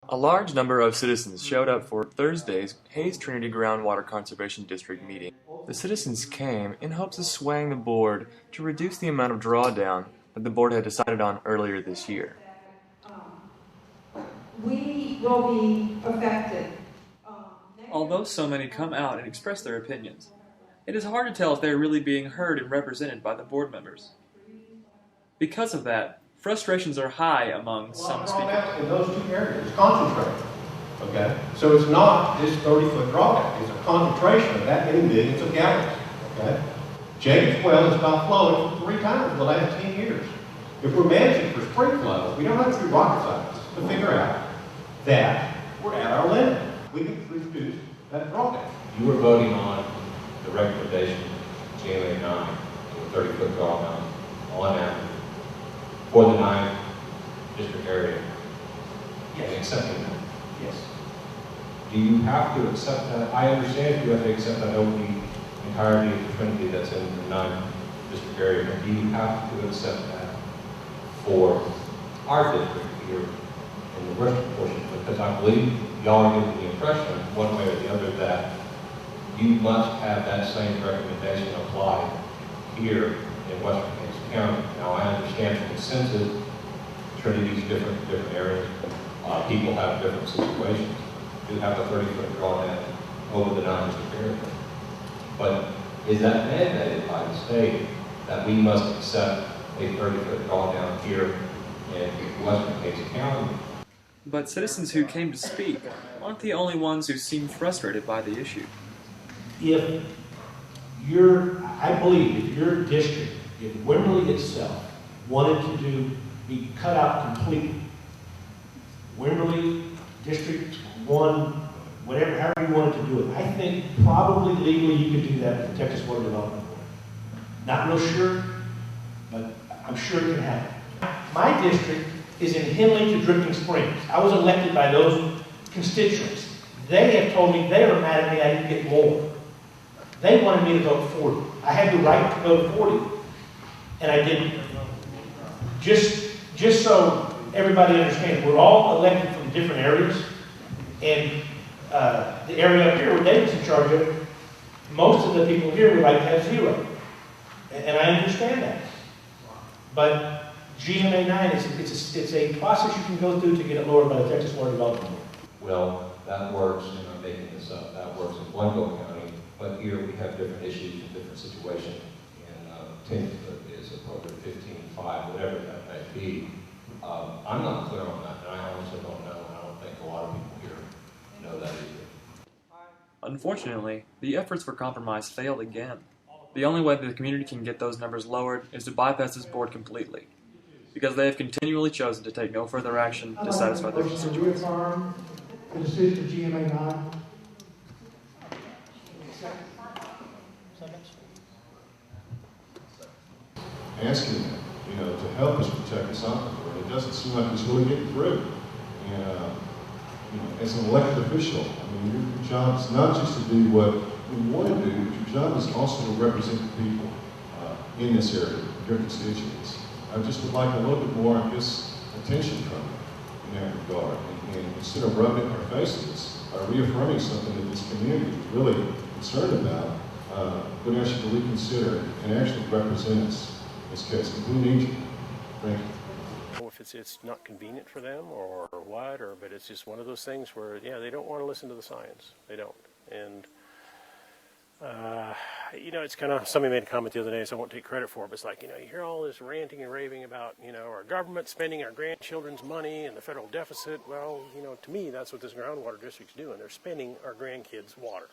A large number of citizens showed up for Thursday's Hayes Trinity Groundwater Conservation District meeting. The citizens came in hopes of swaying the board to reduce the amount of drawdown that the board had decided on earlier this year. We will be affected. Although so many come out and express their opinions, it is hard to tell if they are really being heard and represented by the board members. Because of that, frustrations are high among some speakers. In those two areas, concentrated. Okay? So it's not this 30-foot drawdown. It's a concentration of that many millions of gallons. Okay? Jacob's well has stopped flowing for 3 times in the last 10 years. If we're managing for spring flow, we don't have to be rocket scientists to figure out that we're at our limit. We can reduce that drawdown. You were voting on the recommendation, GMA 9, the 30-foot drawdown on average for the 9th district area. Yes. And accepting that. Yes. Do you have to accept that? I understand you have to accept that over the entirety of the Trinity that's in the 9th district area, but do you have to accept that for our district here in the western portion? Because I believe y'all are getting the impression, one way or the other, that you must have that same recommendation applied here in Western Hayes County. Now, I understand from the census, Trinity's different areas. People have different situations. You have a 30-foot drawdown over the 9th district area. But is that mandated by the state that we must accept a 30-foot drawdown here in Western Hayes County? But citizens who came to speak aren't the only ones who seem frustrated by the issue. I believe if your district, if Wimberley itself wanted to be cut out completely, Wimberley, District 1, whatever, however you wanted to do it, I think probably legally you could do that with the Texas Water Development Board. Not real sure, but I'm sure it can happen. My district is in Henley to Dripping Springs. I was elected by those constituents. They have told me they are mad at me I didn't get more. They wanted me to vote 40. I had the right to vote 40, and I didn't. Just so everybody understands, we're all elected from different areas, and the area up here where David's in charge of, most of the people here would like to have 0. And I understand that. But GMA 9, it's a process you can go through to get it lowered by the Texas Water Development Board. Well, that works, and I'm making this up, that works in Blanco County, but here we have different issues and different situations, and 10 is appropriate, 15.5, whatever that may be. I'm not clear on that, and I honestly don't know, and I don't think a lot of people here know that either. Unfortunately, the efforts for compromise failed again. The only way that the community can get those numbers lowered is to bypass this board completely, because they have continually chosen to take no further action to satisfy their constituents. Reaffirm the decision of GMA 9. Asking them, to help us protect us out there. It doesn't seem like it's really getting through. And, as an elected official, your job is not just to do what we want to do, but your job is also to represent the people in this area, your constituents. I just would like a little bit more, attention from you in that regard. And instead of rubbing it in our faces, by reaffirming something that this community is really concerned about, would ask you to reconsider and actually represent us. In this case, we need you. Thank you. If it's not convenient for them or what, but it's just one of those things where, they don't want to listen to the science. They don't. And, it's kind of, somebody made a comment the other day, so I won't take credit for it, but it's like, you hear all this ranting and raving about, our government spending our grandchildren's money and the federal deficit. Well, to me, that's what this groundwater district's doing. They're spending our grandkids' water.